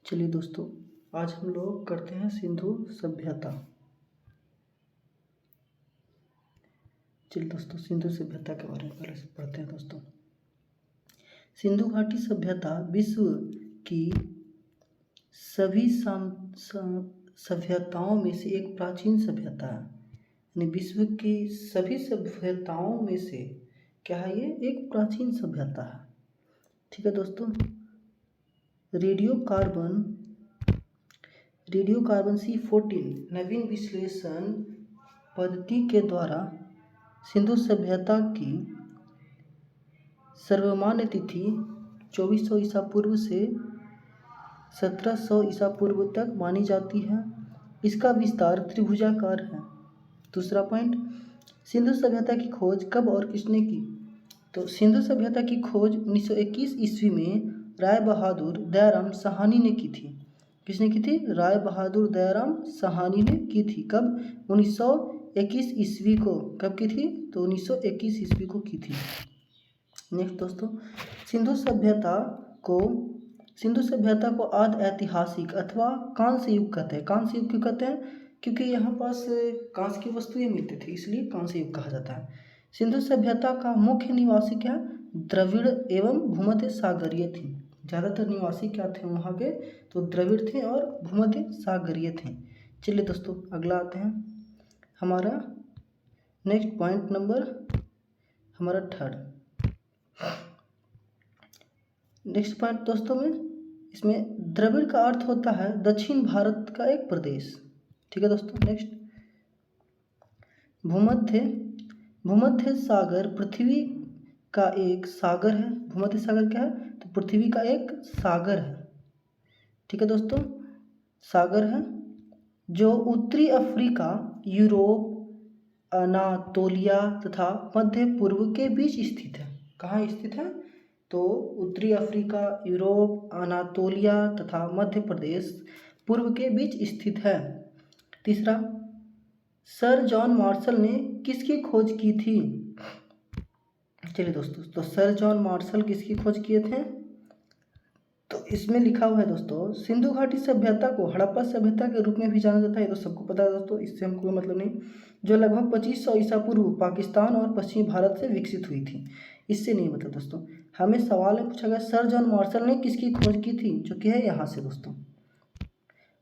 चलिए दोस्तों, आज हम लोग करते हैं सिंधु सभ्यता। चलिए दोस्तों, सिंधु सभ्यता के बारे में पहले से पढ़ते हैं दोस्तों। सिंधु घाटी सभ्यता विश्व की सभी सभ्यताओं में से एक प्राचीन सभ्यता है। यानी विश्व की सभी सभ्यताओं में से क्या है, ये एक प्राचीन सभ्यता है। ठीक है दोस्तों। रेडियोकार्बन C14 नवीन विश्लेषण पद्धति के द्वारा सिंधु सभ्यता की सर्वमान्य तिथि 2400 ईसा पूर्व से 1700 ईसा पूर्व तक मानी जाती है। इसका विस्तार त्रिभुजाकार है। दूसरा पॉइंट, सिंधु सभ्यता की खोज कब और किसने की? तो सिंधु सभ्यता की खोज 1921 ईस्वी में राय बहादुर दयाराम साहनी ने की थी। किसने की थी? राय बहादुर दयाराम साहनी ने की थी। कब? 1921 ईस्वी को। कब की थी? तो 1921 ईस्वी को की थी। नेक्स्ट दोस्तों, सिंधु सभ्यता को आदि ऐतिहासिक अथवा कांस्य युग कहते हैं। कांस्य युग क्यों कहते हैं? क्योंकि यहाँ पास कांस्य की वस्तुएं मिलती थी, इसलिए कांस्य युग कहा जाता है। सिंधु सभ्यता का मुख्य निवासी क्या? द्रविड़ एवं भूमध्य सागरीय थी। ज़्यादातर निवासी क्या थे वहाँ के? तो द्रविड़ थे और भूमध्य सागरीय थे। चलिए दोस्तों, अगला आते हैं। हमारा नेक्स्ट पॉइंट नंबर हमारा थर्ड। नेक्स्ट पॉइंट दोस्तों में इसमें द्रविड़ का अर्थ होता है दक्षिण भारत का एक प्रदेश। ठीक है दोस्तों। नेक्स्ट, भूमध्य सागर पृथ्वी का एक सागर है। भूमध्य सागर क्या है? तो पृथ्वी का एक सागर है। ठीक है दोस्तों, सागर है जो उत्तरी अफ्रीका, यूरोप, अनातोलिया तथा मध्य पूर्व के बीच स्थित है। कहाँ स्थित है? तो उत्तरी अफ्रीका, यूरोप, अनातोलिया तथा मध्य प्रदेश पूर्व के बीच स्थित है। तीसरा, सर जॉन मार्शल ने किसकी खोज की थी? चलिए दोस्तों, तो सर जॉन मार्शल किसकी खोज किए थे? तो इसमें लिखा हुआ है दोस्तों, सिंधु घाटी सभ्यता को हड़प्पा सभ्यता के रूप में भी जाना जाता है। ये तो सबको पता है दोस्तों, इससे हमको मतलब नहीं, जो लगभग 2500 ईसा पूर्व पाकिस्तान और पश्चिमी भारत से विकसित हुई थी। इससे नहीं मतलब दोस्तों, हमें सवाल में पूछा गया सर जॉन मार्शल ने किसकी खोज की थी, जो कि है यहाँ से दोस्तों।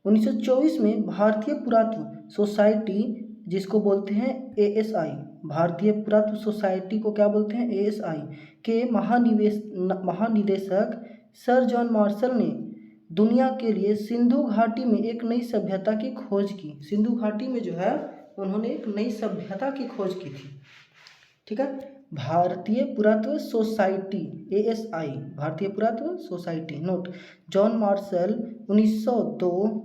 1924 में भारतीय पुरातत्व सोसाइटी, जिसको बोलते हैं ASI, भारतीय पुरातत्व सोसाइटी को क्या बोलते हैं? ASI के महानिदेशक सर जॉन मार्शल ने दुनिया के लिए सिंधु घाटी में एक नई सभ्यता की खोज की। सिंधु घाटी में जो है उन्होंने एक नई सभ्यता की खोज की थी। ठीक है, भारतीय पुरातत्व सोसाइटी ASI, भारतीय पुरातत्व सोसाइटी। नोट, जॉन मार्शल 1902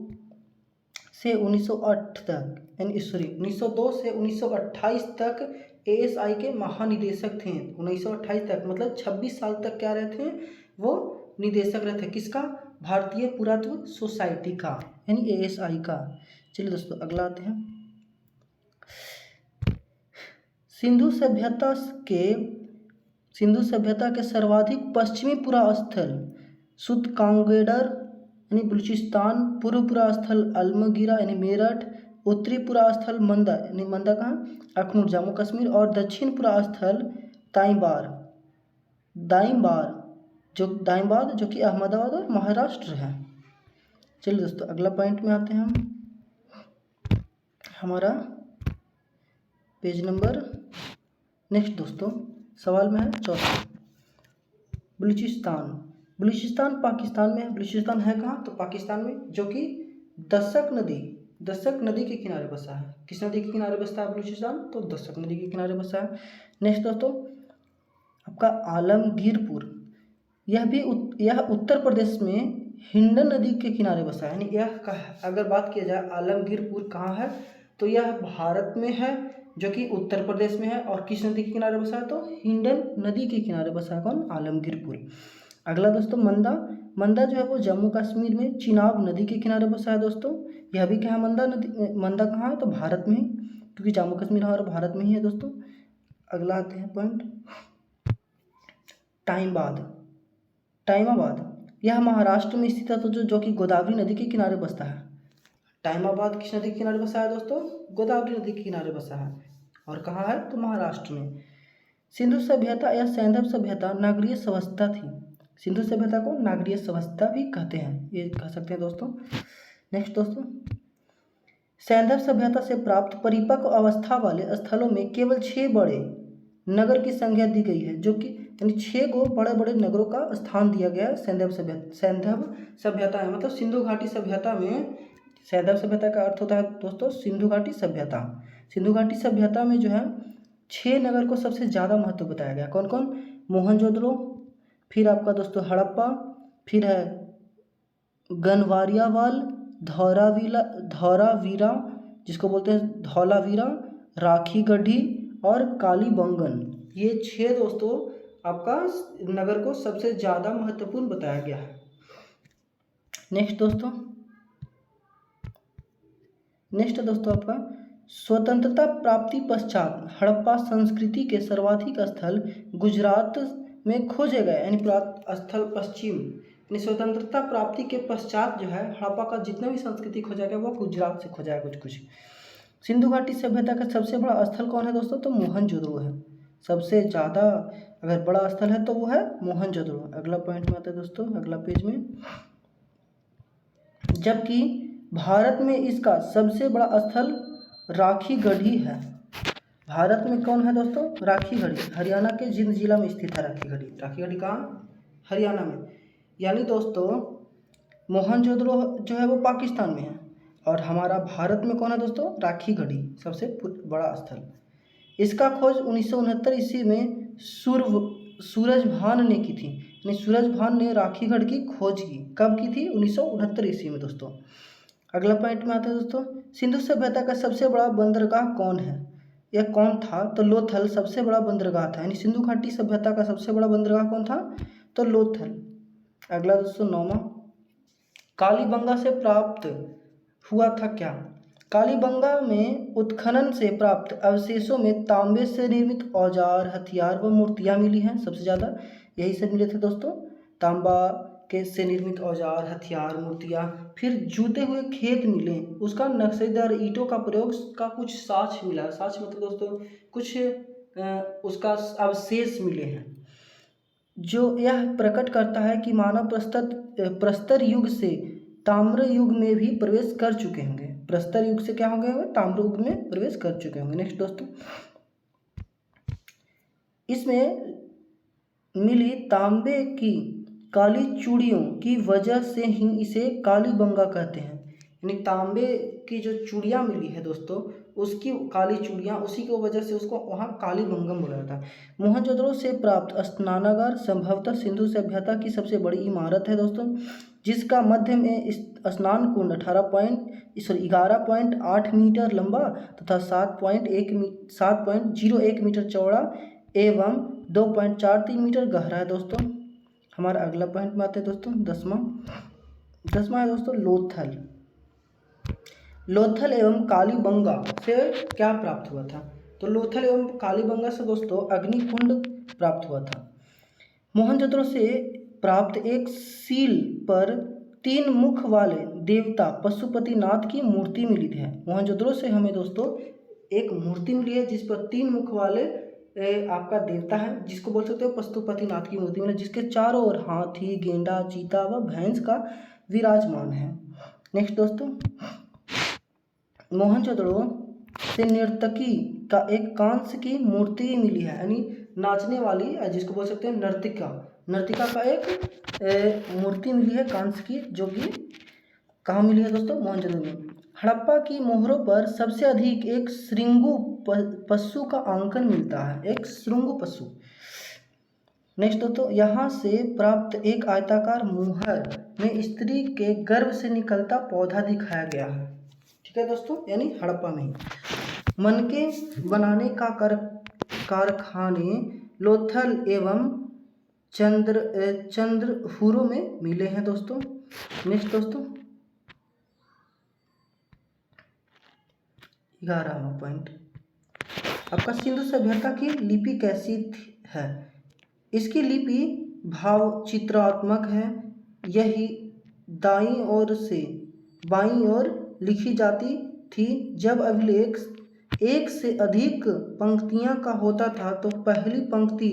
से 1908 तक, यानी 1902 से 1928 तक ASI के महानिदेशक थे। 1928 तक मतलब 26 साल तक क्या रहे थे? वो निदेशक रहे थे। किसका? भारतीय पुरातत्व सोसाइटी का, यानी ASI का। चलिए दोस्तों, अगला आते हैं। सिंधु सभ्यता के सर्वाधिक पश्चिमी पुरास्थल सुतकांगेडर यानी बलूचिस्तान, पूर्व पुरास्थल अल्मगीरा यानी मेरठ, उत्तरी पुरास्थल मंदा यानी मंदा कहाँ? अखनूर, जम्मू कश्मीर, और दक्षिण पुरास्थल दाइंबाद जो कि अहमदाबाद और महाराष्ट्र है। चलिए दोस्तों, अगला पॉइंट में आते हैं हम। हमारा पेज नंबर नेक्स्ट दोस्तों, सवाल में है चौथा, बलूचिस्तान पाकिस्तान में है। बलूचिस्तान है कहाँ? तो पाकिस्तान में, जो कि दशक नदी के किनारे बसा है। किस नदी के किनारे बसता है बलूचिस्तान? तो दशक नदी के किनारे बसा है। नेक्स्ट दोस्तों, आपका आलमगीरपुर, यह उत्तर प्रदेश में हिंडन नदी के किनारे बसा है। यानी अगर बात किया जाए आलमगीरपुर कहाँ है, तो यह भारत में है, जो कि उत्तर प्रदेश में है। और किस नदी के किनारे बसा है? तो हिंडन नदी के किनारे बसा है। कौन? आलमगीरपुर। अगला दोस्तों, मंदा जो है वो जम्मू कश्मीर में चिनाब नदी के किनारे बसा है दोस्तों। यह भी क्या है? मंदा कहाँ है? तो भारत में ही, क्योंकि जम्मू कश्मीर हमारा भारत में ही है दोस्तों। अगला आते हैं पॉइंट, टाइमाबाद यह महाराष्ट्र में स्थित है, तो जो कि गोदावरी नदी के किनारे बसता है। टाइमाबाद किस नदी के किनारे बसा है दोस्तों? गोदावरी नदी के किनारे बसा है। और कहाँ है? तो महाराष्ट्र में। सिंधु सभ्यता या सैंधव सभ्यता नागरीय सभ्यता थी। सिंधु सभ्यता को नागरीय सभ्यता भी कहते हैं, ये कह सकते हैं दोस्तों। नेक्स्ट दोस्तों, सैंधव सभ्यता से प्राप्त परिपक्व अवस्था वाले स्थलों में केवल 6 बड़े नगर की संख्या दी गई है, जो कि यानी 6 को बड़े बड़े नगरों का स्थान दिया गया है सैंधव सभ्यता है। मतलब सिंधु घाटी सभ्यता में, सैंधव सभ्यता का अर्थ होता है दोस्तों सिंधु घाटी सभ्यता। सिंधु घाटी सभ्यता में जो है 6 नगर को सबसे ज़्यादा महत्व बताया गया। कौन कौन? मोहनजोदड़ो, फिर आपका दोस्तों हड़प्पा, फिर है गनवारियावाल, धौरावीरा जिसको बोलते हैं धौलावीरा, राखी गढ़ी और कालीबंगन। ये 6 दोस्तों आपका नगर को सबसे ज़्यादा महत्वपूर्ण बताया गया है। नेक्स्ट दोस्तों आपका स्वतंत्रता प्राप्ति पश्चात हड़प्पा संस्कृति के सर्वाधिक स्थल गुजरात में खोजे गए, यानी स्थल पश्चिम, यानी स्वतंत्रता प्राप्ति के पश्चात जो है हड़प्पा का जितना भी संस्कृति खोजा गया वो गुजरात से खोजा गया कुछ। सिंधु घाटी सभ्यता का सबसे बड़ा स्थल कौन है दोस्तों? तो मोहनजोदड़ो है। सबसे ज़्यादा अगर बड़ा स्थल है तो वो है मोहनजोदड़ो। अगला पॉइंट में आता है दोस्तों, अगला पेज में। जबकि भारत में इसका सबसे बड़ा स्थल राखी गढ़ी है। भारत में कौन है दोस्तों? राखी गढ़ी। हरियाणा के जिंद जिला में स्थित है राखी गढ़ी। राखी गढ़ी कहाँ? हरियाणा में। यानी दोस्तों मोहनजोदड़ो जो है वो पाकिस्तान में है, और हमारा भारत में कौन है दोस्तों? राखी गढ़ी सबसे बड़ा स्थल। इसका खोज 1969 ईस्वी में सूरजभान ने की थी, यानी सूरजभान ने राखीगढ़ की खोज की। कब की थी? 1969 ईस्वी में दोस्तों। अगला पॉइंट में आते हैं दोस्तों, सिंधु सभ्यता का सबसे बड़ा बंदरगाह कौन है? यह कौन था? तो लोथल सबसे बड़ा बंदरगाह था। यानी सिंधु घाटी सभ्यता का सबसे बड़ा बंदरगाह कौन था? तो लोथल। अगला दोस्तों 9वां, कालीबंगा से प्राप्त हुआ था क्या? कालीबंगा में उत्खनन से प्राप्त अवशेषों में तांबे से निर्मित औजार, हथियार व मूर्तियाँ मिली हैं। सबसे ज़्यादा यही सब मिले थे दोस्तों, तांबा के से निर्मित औजार, हथियार, मूर्तियाँ। फिर जूते हुए खेत मिले, उसका नक्शेदार ईंटों का प्रयोग का कुछ साक्ष्य मिला। साक्ष्य मतलब दोस्तों कुछ उसका अवशेष मिले हैं, जो यह प्रकट करता है कि मानव प्रस्तर युग से ताम्र युग में भी प्रवेश कर चुके होंगे। प्रस्तर युग से क्या हो गए? ताम्र युग में प्रवेश कर चुके होंगे। नेक्स्ट दोस्तों, इसमें मिली तांबे की काली चूड़ियों की वजह से ही इसे कालीबंगा कहते हैं। यानी तांबे की जो चूड़ियाँ मिली है दोस्तों, उसकी काली चूड़ियाँ, उसी की वजह से उसको वहाँ कालीबंगम बोला जाता है। मोहनजोदड़ो से प्राप्त स्नानागार संभवतः सिंधु सभ्यता की सबसे बड़ी इमारत है दोस्तों, जिसका मध्य में स्नान कुंड 11.8 मीटर लंबा तथा 7.01 मीटर चौड़ा एवं 2.43 मीटर गहरा है दोस्तों। हमारा अगला पॉइंट में आते हैं दोस्तों 10वां है दोस्तों लोथल एवं कालीबंगा से क्या प्राप्त हुआ था? तो लोथल एवं कालीबंगा से दोस्तों अग्निकुंड प्राप्त हुआ था। मोहनजोदड़ो से प्राप्त एक सील पर 3 मुख वाले देवता पशुपतिनाथ की मूर्ति मिली है। मोहनजोदड़ो से हमें दोस्तों एक मूर्ति मिली है जिस पर 3 मुख वाले आपका देवता है, जिसको बोल सकते हो पशुपतिनाथ की मूर्ति मिली, जिसके चारों ओर हाथी, गेंडा, चीता व भैंस का विराजमान है। नेक्स्ट दोस्तों, मोहनजोदड़ो से नर्तकी का एक कांस्य की मूर्ति मिली है, यानी नाचने वाली, जिसको बोल सकते हैं नर्तिका का एक मूर्ति मिली है कांस्य की, जो कि कहाँ मिली है दोस्तों? मोहनजोदड़ो में। हड़प्पा की मोहरों पर सबसे अधिक एक श्रृंगु पशु का अंकन मिलता है, एक श्रृंगु पशु। नेक्स्ट दोस्तों, यहाँ से प्राप्त एक आयताकार मोहर में स्त्री के गर्भ से निकलता पौधा दिखाया गया है। ठीक है दोस्तों, यानी हड़प्पा में ही। मनके बनाने का कारखाने लोथल एवं चंद्रहुरो में मिले हैं दोस्तों। नेक्स्ट दोस्तों 11वां पॉइंट, आपका सिंधु सभ्यता की लिपि कैसी है? इसकी लिपि भाव चित्रात्मक है, यही दाईं ओर से बाईं ओर लिखी जाती थी। जब अभिलेख एक से अधिक पंक्तियां का होता था तो पहली पंक्ति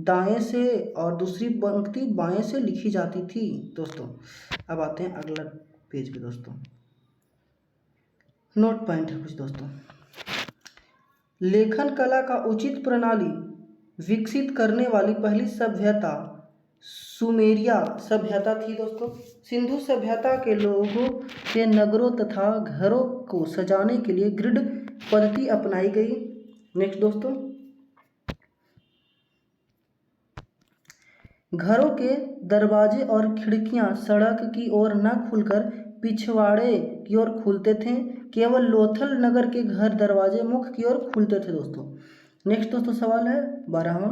दाएं से और दूसरी पंक्ति बाएं से लिखी जाती थी दोस्तों। अब आते हैं अगला पेज पे दोस्तों। नोट पॉइंट है कुछ दोस्तों। लेखन कला का उचित प्रणाली विकसित करने वाली पहली सभ्यता सुमेरिया सभ्यता थी दोस्तों। सिंधु सभ्यता के लोगों के नगरों तथा घरों को सजाने के लिए ग्रिड पद्धति अपनाई गई। नेक्स्ट दोस्तों, घरों के दरवाजे और खिड़कियां सड़क की ओर न खुलकर पिछवाड़े की ओर खुलते थे। केवल लोथल नगर के घर दरवाजे मुख की ओर खुलते थे दोस्तों। नेक्स्ट दोस्तों सवाल है 12वां।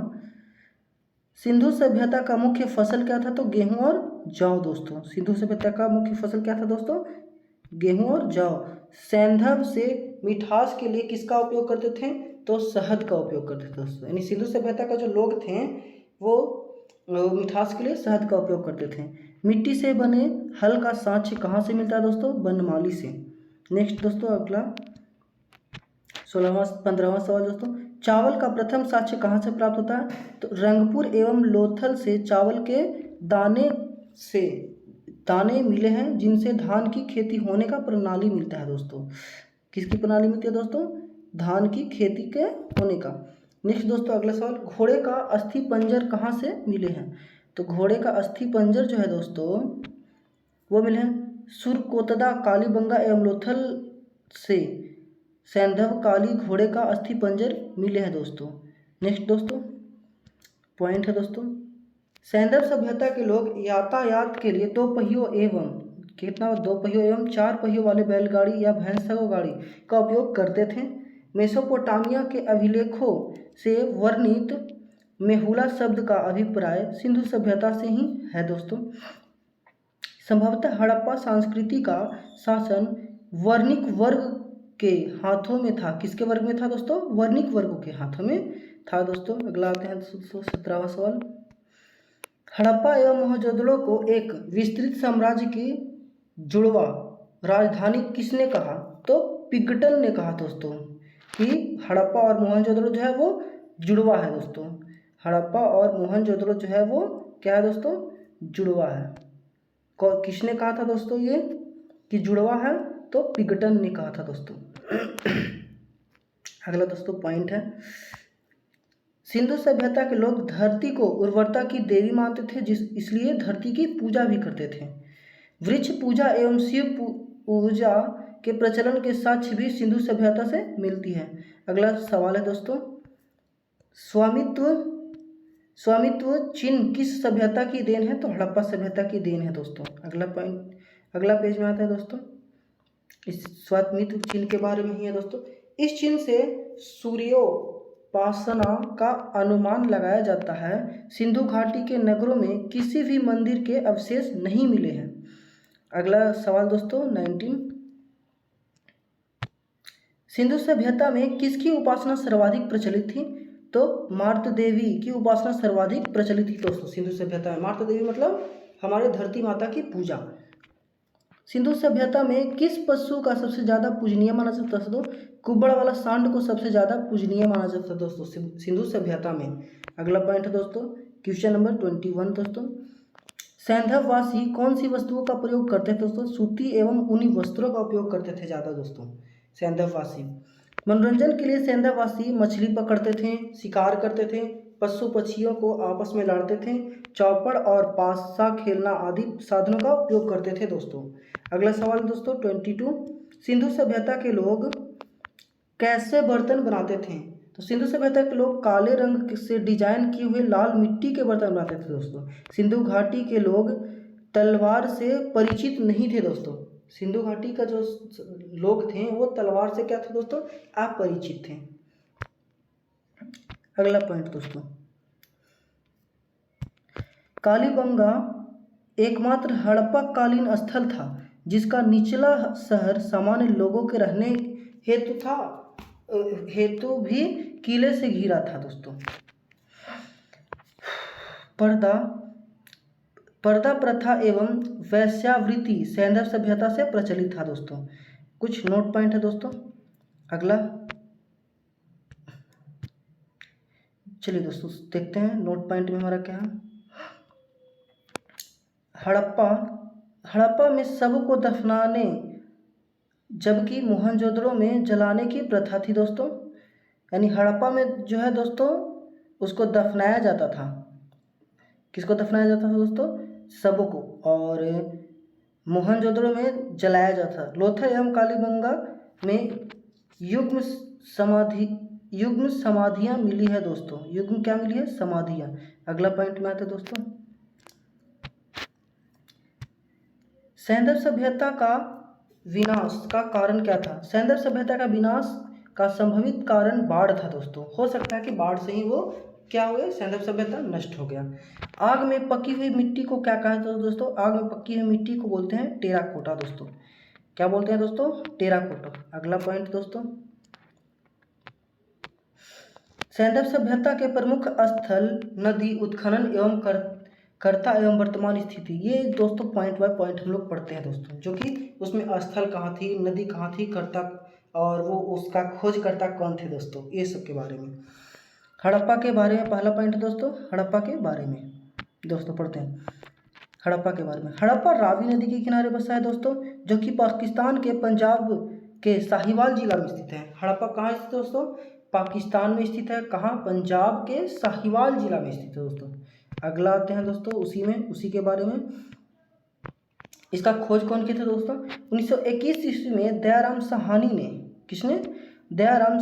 सिंधु सभ्यता का मुख्य फसल क्या था? तो गेहूं और जौ दोस्तों। सिंधु सभ्यता का मुख्य फसल क्या था दोस्तों? गेहूं और जौ। सैंधव से मिठास के लिए किसका उपयोग करते थे? तो शहद का उपयोग करते थे दोस्तों। यानी सिंधु सभ्यता का जो लोग थे वो मिठास के लिए शहद का उपयोग करते थे। मिट्टी से बने हल का साक्ष्य कहाँ से मिलता है दोस्तों? बनमाली से। नेक्स्ट दोस्तों अगला 15वां सवाल दोस्तों। चावल का प्रथम साक्ष्य कहाँ से प्राप्त होता है? तो रंगपुर एवं लोथल से चावल के दाने मिले हैं जिनसे धान की खेती होने का प्रणाली मिलता है दोस्तों। किसकी प्रणाली मिलती है दोस्तों? धान की खेती के होने का। नेक्स्ट दोस्तों अगला सवाल। घोड़े का अस्थि पंजर कहाँ से मिले हैं? तो घोड़े का अस्थि पंजर जो है दोस्तों वो मिले हैं सुरकोतदा, कालीबंगा एवं लोथल से सैंधव काली घोड़े का अस्थि पंजर मिले हैं दोस्तों। नेक्स्ट दोस्तों पॉइंट है दोस्तों। सैंधव सभ्यता के लोग यातायात के लिए दो पहियों एवं चार पहियों वाले बैलगाड़ी या भैंसों गाड़ी का उपयोग करते थे। मेसोपोटामिया के अभिलेखों से वर्णित मेहुला शब्द का अभिप्राय सिंधु सभ्यता से ही है दोस्तों। संभवतः हड़प्पा संस्कृति का शासन वर्णिक वर्ग के हाथों में था। किसके वर्ग में था दोस्तों? वर्णिक वर्गों के हाथों में था दोस्तों। अगला आते हैं 17वां सवाल। हड़प्पा एवं मोहनजोदड़ो को एक विस्तृत साम्राज्य की जुड़वा राजधानी किसने कहा? तो पिगटन ने कहा दोस्तों कि हड़प्पा और मोहनजोदड़ो जो है वो जुड़वा है दोस्तों। हड़प्पा और मोहनजोदड़ो जो है वो क्या है दोस्तों? जुड़वा है। किसने कहा था दोस्तों ये कि जुड़वा है? तो पिगटन ने कहा था दोस्तों। अगला दोस्तों पॉइंट है। सिंधु सभ्यता के लोग धरती को उर्वरता की देवी मानते थे, इसलिए धरती की पूजा भी करते थे। वृक्ष पूजा एवं शिव पूजा के प्रचलन के साक्ष्य भी सिंधु सभ्यता से मिलती है। अगला सवाल है दोस्तों। स्वामित्व चिन्ह किस सभ्यता की देन है? तो हड़प्पा सभ्यता की देन है दोस्तों। अगला पेज में आता है दोस्तों। इस स्वामित्व चिन्ह के बारे में ही है दोस्तों। इस चिन्ह से सूर्योपासना का अनुमान लगाया जाता है। सिंधु घाटी के नगरों में किसी भी मंदिर के अवशेष नहीं मिले हैं। अगला सवाल दोस्तों 19। सिंधु सभ्यता में किसकी उपासना सर्वाधिक प्रचलित थी? तो मार्त देवी की उपासना सर्वाधिक प्रचलित थी दोस्तों सिंधु सभ्यता में। मार्त देवी मतलब हमारे धरती माता की पूजा। सिंधु सभ्यता में किस पशु का सबसे ज़्यादा पूजनीय माना जाता था? कुब्बड़ वाला सांड को सबसे ज़्यादा पूजनीय माना जाता था दोस्तों सिंधु सभ्यता में। अगला पॉइंट है दोस्तों क्वेश्चन नंबर 21 दोस्तों। सैंधववासी कौन सी वस्तुओं का प्रयोग करते थे दोस्तों? सूती एवं ऊनी वस्त्रों का उपयोग करते थे ज़्यादा दोस्तों सैंधववासी। मनोरंजन के लिए सैंधववासी मछली पकड़ते थे, शिकार करते थे, पशु पक्षियों को आपस में लड़ते थे, चौपड़ और पासा खेलना आदि साधनों का उपयोग करते थे दोस्तों। अगला सवाल दोस्तों 22। सिंधु सभ्यता के लोग कैसे बर्तन बनाते थे? तो सिंधु सभ्यता के लोग काले रंग से डिजाइन किए हुए लाल मिट्टी के बर्तन बनाते थे दोस्तों। सिंधु घाटी के लोग तलवार से परिचित नहीं थे दोस्तों। सिंधु घाटी का जो लोग थे वो तलवार से क्या थे दोस्तों? अपरिचित थे। अगला पॉइंट दोस्तों। कालीबंगा एकमात्र हड़प्पा कालीन स्थल था जिसका निचला शहर सामान्य लोगों के रहने हेतु भी किले से घिरा था दोस्तों। पर्दा प्रथा एवं वैश्यावृत्ति सैंधव सभ्यता से प्रचलित था दोस्तों। कुछ नोट पॉइंट है दोस्तों। अगला चलिए दोस्तों देखते हैं नोट पॉइंट में हमारा क्या है। हड़प्पा में शव को दफनाने जबकि मोहनजोदड़ो में जलाने की प्रथा थी दोस्तों। यानी हड़प्पा में जो है दोस्तों उसको दफनाया जाता था। किसको दफनाया जाता था दोस्तों? शवों को। और मोहनजोदड़ो में जलाया जाता था। लोथल एवं कालीबंगा में युग्म समाधियाँ मिली है दोस्तों। युग्म क्या मिली है? समाधियाँ। अगला पॉइंट में आते हैं दोस्तों। सैंधव सभ्यता का विनाश का कारण क्या था? सैंधव सभ्यता का विनाश का संभवित कारण बाढ़ था दोस्तों। हो सकता है कि बाढ़ से ही वो क्या हुए, सैंधव सभ्यता नष्ट हो गया। आग में पकी हुई मिट्टी को क्या कहा जाता है दोस्तों? आग में पकी हुई मिट्टी को बोलते हैं टेराकोटा दोस्तों। क्या बोलते हैं दोस्तों? टेराकोटा। अगला पॉइंट दोस्तों, सैंधव सभ्यता के प्रमुख स्थल, नदी, उत्खनन एवं कर्ता एवं वर्तमान स्थिति। ये दोस्तों पॉइंट बाय पॉइंट हम लोग पढ़ते हैं दोस्तों, जो कि उसमें स्थल कहाँ थी, नदी कहाँ थी, कर्ता और वो उसका खोजकर्ता कौन थे दोस्तों, ये सब के बारे में। हड़प्पा के बारे में पहला पॉइंट दोस्तों, हड़प्पा के बारे में दोस्तों पढ़ते हैं। हड़प्पा के बारे में, हड़प्पा रावी नदी के किनारे बसा है दोस्तों, जो कि पाकिस्तान के पंजाब के साहिवाल जिला में स्थित है। हड़प्पा कहाँ स्थित है दोस्तों? पाकिस्तान में स्थित है। कहाँ? पंजाब के साहिवाल जिला में स्थित है दोस्तों। अगला आते हैं दोस्तों उसी के बारे में। इसका खोज कौन किए थे दोस्तों? 1921 ईस्वी में दयाराम साहनी ने, किसने? दयाराम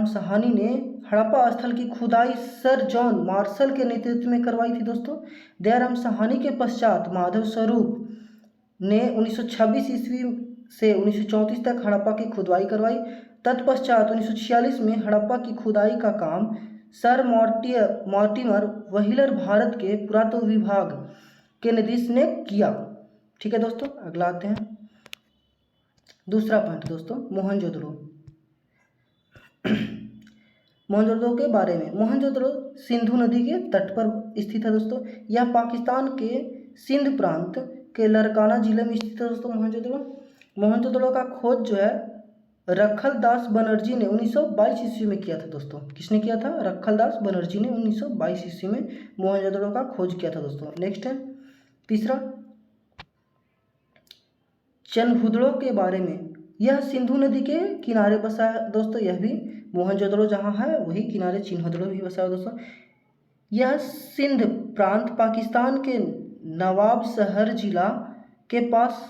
साहनी ने हड़प्पा स्थल की खुदाई सर जॉन मार्शल के नेतृत्व में करवाई थी दोस्तों। दयाराम साहनी के पश्चात माधव स्वरूप ने 1926 ईस्वी से 1934 तक हड़प्पा की खुदाई करवाई। तत्पश्चात 1946 में हड़प्पा की खुदाई का काम सर मॉर्टिमर व्हीलर भारत के पुरातत्व विभाग के निदेशक ने किया। ठीक है दोस्तों। अगला आते हैं दूसरा पॉइंट दोस्तों, मोहनजोदड़ो। मोहनजोदड़ो के बारे में। मोहनजोदड़ो सिंधु नदी के तट पर स्थित है दोस्तों। यह पाकिस्तान के सिंध प्रांत के लरकाना जिले में स्थित है दोस्तों मोहनजोदड़ो का खोज जो है रखलदास बनर्जी ने 1922 ईस्वी में किया था दोस्तों। किसने किया था? रखलदास बनर्जी ने 1922 ईस्वी में मोहनजोदड़ो का खोज किया था दोस्तों। नेक्स्ट है तीसरा, चिन्हबुदड़ो के बारे में। यह सिंधु नदी के किनारे बसा है दोस्तों। यह भी मोहनजोदड़ो जहाँ है वही किनारे चिन्हबुदड़ो भी बसा है दोस्तों। यह सिंध प्रांत पाकिस्तान के नवाब शहर जिला के पास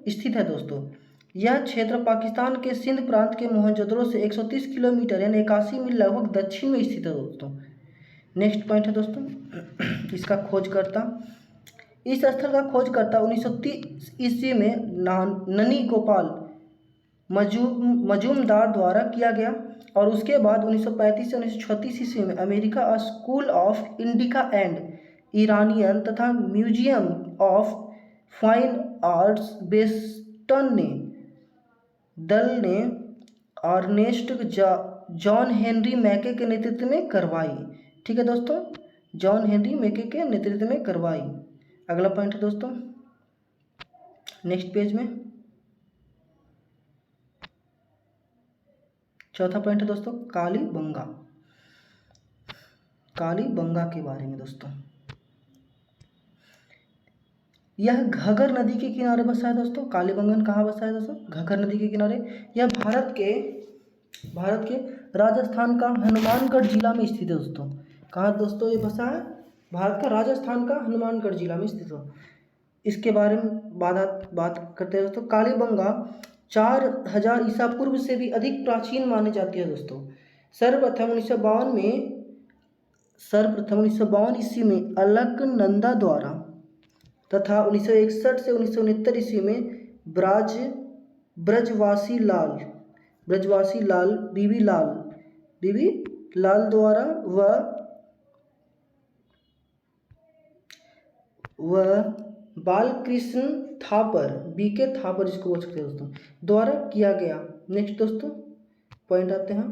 स्थित है दोस्तों। यह क्षेत्र पाकिस्तान के सिंध प्रांत के मोहनजोदड़ो से 130 किलोमीटर यानी 81 मील लगभग दक्षिण में स्थित है दोस्तों। नेक्स्ट पॉइंट है दोस्तों, इसका खोजकर्ता। इस स्थल का खोजकर्ता 1930 ईस्वी में ननी गोपाल मजूमदार द्वारा किया गया और उसके बाद 1935 से 1936 ईस्वी में America school of indica and Iranian तथा म्यूजियम ऑफ फाइन आर्ट्स बेस्टन दल ने अर्नेस्ट जॉन हेनरी मैके के नेतृत्व में करवाई। ठीक है दोस्तों, जॉन हेनरी मैके के नेतृत्व में करवाई। अगला पॉइंट है दोस्तों नेक्स्ट पेज में, चौथा पॉइंट है दोस्तों कालीबंगा के बारे में दोस्तों। यह घगर नदी के किनारे बसा है दोस्तों। कालीबंगन कहाँ बसा है दोस्तों? घगर नदी के किनारे। यह भारत के राजस्थान का हनुमानगढ़ जिला में स्थित है दोस्तों। कहाँ दोस्तों ये बसा है? भारत का राजस्थान का हनुमानगढ़ जिला में स्थित है। इसके बारे में बात करते हैं दोस्तों। कालीबंगा 4000 ईसा पूर्व से भी अधिक प्राचीन मानी जाती है दोस्तों। सर्वप्रथम 1952 ईस्वी में अलकनंदा द्वारा तथा 1961 से 1969 ईस्वी में ब्रजवासी लाल बीबी लाल द्वारा व बालकृष्ण थापर बीके थापर जिसको बोल सकते हैं दोस्तों द्वारा किया गया। नेक्स्ट दोस्तों पॉइंट आते हैं,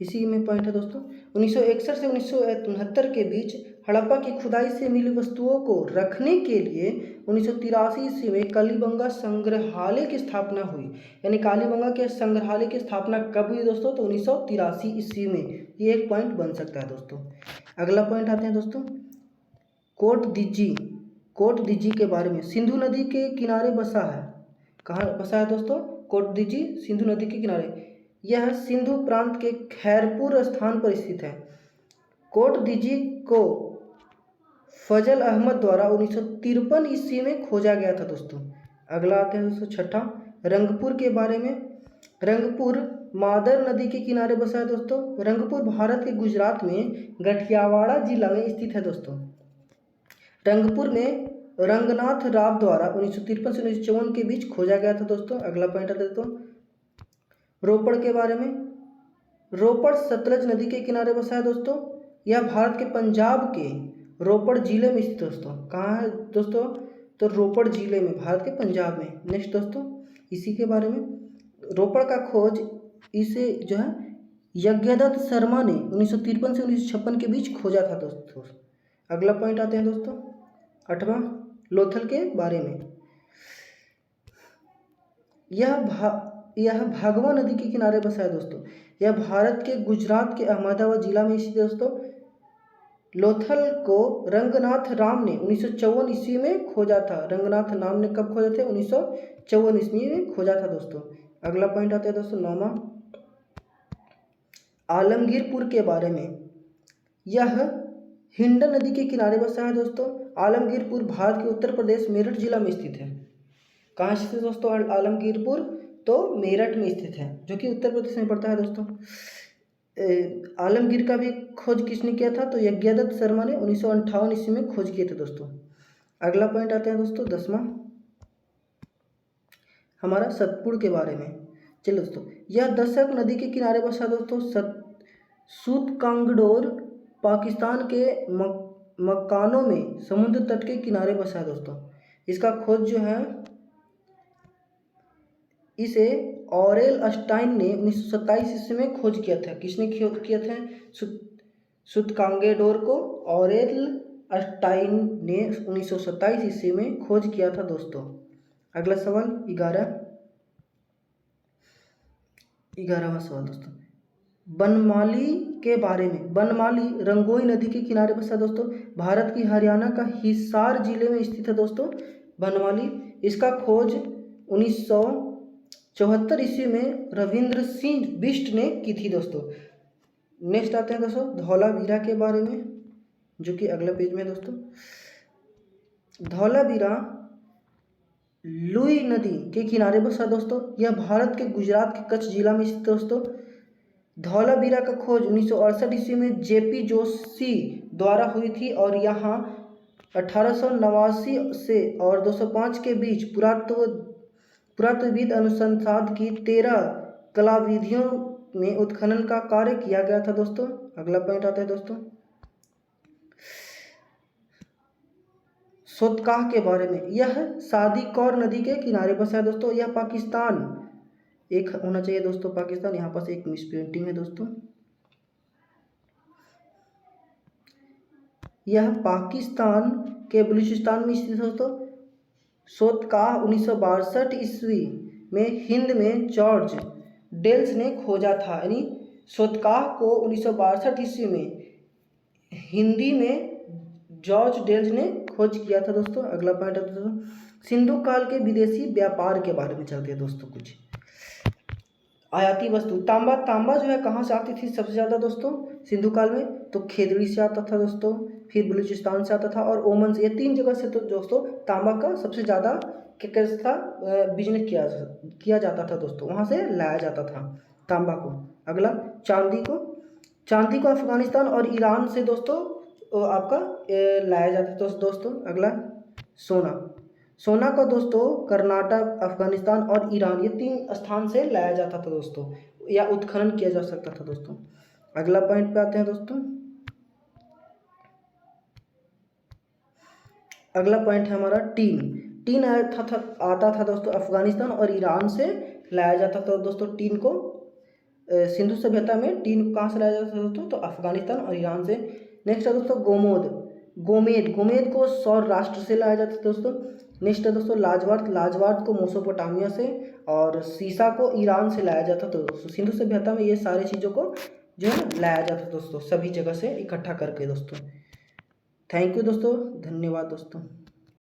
इसी में पॉइंट है दोस्तों। 1961 से 1969 के बीच हड़प्पा की खुदाई से मिली वस्तुओं को रखने के लिए 1983 ईस्वी में कालीबंगा संग्रहालय की स्थापना हुई। यानी कालीबंगा के संग्रहालय की स्थापना कब हुई दोस्तों? तो 1983 ईस्वी में। ये एक पॉइंट बन सकता है दोस्तों। अगला पॉइंट आते हैं दोस्तों, कोट दिज्जी। कोट दिज्जी के बारे में, सिंधु नदी के किनारे बसा है। कहाँ बसा है दोस्तों? कोट दिज्जी सिंधु नदी के किनारे। यह सिंधु प्रांत के खैरपुर स्थान पर स्थित है। कोट दिज्जी को फजल अहमद द्वारा 1953 ईस्वी में खोजा गया था दोस्तों। अगला आते हैं दोस्तों छठा, रंगपुर के बारे में। रंगपुर मादर नदी के किनारे बसा है दोस्तों। रंगपुर भारत के गुजरात में गठियावाड़ा जिला में स्थित है दोस्तों। रंगपुर में रंगनाथ राव द्वारा 1953 से 1954 के बीच खोजा गया था दोस्तों। अगला पॉइंट आता है दोस्तों, रोपड़ के बारे में। रोपड़ सतलज नदी के किनारे बसा है दोस्तों। यह भारत के पंजाब के रोपड़ जिले में स्थित दोस्तों। कहाँ है दोस्तों? तो रोपड़ जिले में, भारत के पंजाब में। नेक्स्ट दोस्तों, इसी के बारे में, रोपड़ का खोज इसे जो है यज्ञदत्त शर्मा ने 1953 से 1956 के बीच खोजा था दोस्तों। अगला पॉइंट आते हैं दोस्तों आठवां, लोथल के बारे में। यह भागवा नदी के किनारे बसा है दोस्तों। यह भारत के गुजरात के अहमदाबाद जिला में स्थित है दोस्तों। लोथल को रंगनाथ राम ने 1954 ईस्वी में खोजा था। रंगनाथ राम ने कब खोजा थे? 1954 ईस्वी में खोजा था दोस्तों। अगला पॉइंट आता है दोस्तों नौवां, आलमगीरपुर के बारे में। यह हिंडन नदी के किनारे बसा है दोस्तों। आलमगीरपुर भारत के उत्तर प्रदेश मेरठ जिला में स्थित है। कहाँ स्थित है दोस्तों आलमगीरपुर? तो मेरठ में स्थित है, जो कि उत्तर प्रदेश में पड़ता है दोस्तों। आलमगीर का भी खोज किसने किया था? तो यज्ञदत्त शर्मा ने 1958 ईस्वी में खोज किए थे दोस्तों। अगला पॉइंट आते हैं दोस्तों दसवां, हमारा सतपुड़ के बारे में। चलिए दोस्तों, यह दशक नदी के किनारे बसा दोस्तों। सूतकांगडोर पाकिस्तान के मकानों में समुद्र तट के किनारे बसा है दोस्तों। इसका खोज जो है, इसे ऑरेल अस्टाइन ने 1927 ईस्वी में खोज किया था। किसने किया था? सूतकांगडोर को ऑरेल अस्टाइन ने 1927 ईस्वी में खोज किया था दोस्तों। अगला सवाल 11वां सवाल दोस्तों, बनमाली के बारे में। बनमाली रंगोई नदी के किनारे बसा दोस्तों। भारत की हरियाणा का हिसार जिले में स्थित है दोस्तों बनमाली। इसका खोज 1974 ईस्वी में रविंद्र सिंह बिष्ट ने की थी दोस्तों। नेक्स्ट आते हैं दोस्तों धौलावीरा के बारे में, जो कि अगला पेज में है दोस्तों। धौलावीरा लुई नदी के किनारे बसा दोस्तों। यह भारत के गुजरात के कच्छ जिला में स्थित दोस्तों। धौलावीरा का खोज 1968 ईस्वी में जेपी जोशी द्वारा हुई थी और यहाँ 1889 से और 205 के बीच पुरातत्वविद अनुसंधान की 13 कलाविधियों में उत्खनन का कार्य किया गया था दोस्तों। अगला पॉइंट आता है दोस्तों सोतकाह के बारे में। यह सादी कौर नदी के किनारे बसा है दोस्तों। यह पाकिस्तान एक होना चाहिए दोस्तों, पाकिस्तान, यहाँ पास एक मिसप्रिंटिंग है दोस्तों। यह पाकिस्तान के बलूचिस्तान में स्थित है दोस्तों। सोतकाह 1962 ईस्वी में हिंद में जॉर्ज डेल्स ने खोजा था। यानी सोतकाह को 1962 ईस्वी में हिंदी में जॉर्ज डेल्स ने खोज किया था दोस्तों। अगला पॉइंट आता है दोस्तों सिंधु काल के विदेशी व्यापार के बारे में चलते हैं दोस्तों। कुछ आयाती वस्तु, तांबा जो है कहाँ से आती थी सबसे ज़्यादा दोस्तों सिंधु काल में? तो खेदड़ी से आता था दोस्तों, फिर बलूचिस्तान से आता था और ओमान से। ये 3 जगह से तो दोस्तों तांबा का सबसे ज़्यादा कैसे था बिजनेस किया जाता था दोस्तों, वहाँ से लाया जाता था तांबा को। अगला चांदी को अफगानिस्तान और ईरान से दोस्तों आपका लाया जाता था दोस्तों। अगला सोना का दोस्तों कर्नाटक, अफगानिस्तान और ईरान, ये 3 स्थान से लाया जाता था दोस्तों, या उत्खनन किया जा सकता था दोस्तों। अगला पॉइंट पे आते हैं दोस्तों। अगला पॉइंट है हमारा टीन आता था दोस्तों अफगानिस्तान और ईरान से लाया जाता था दोस्तों टीन को। सिंधु सभ्यता में टीन को कहाँ से लाया जाता था दोस्तों? तो अफगानिस्तान और ईरान से। नेक्स्ट है दोस्तों गोमेद गोमेद को सौर राष्ट्र से लाया जाता था दोस्तों। नेक्स्ट है दोस्तों लाजवार्द को मोसोपोटामिया से, और सीसा को ईरान से लाया जाता था दोस्तों। सिंधु सभ्यता में ये सारे चीज़ों को जो है लाया जाता था दोस्तों, सभी जगह से इकट्ठा करके दोस्तों। थैंक यू दोस्तों, धन्यवाद दोस्तों।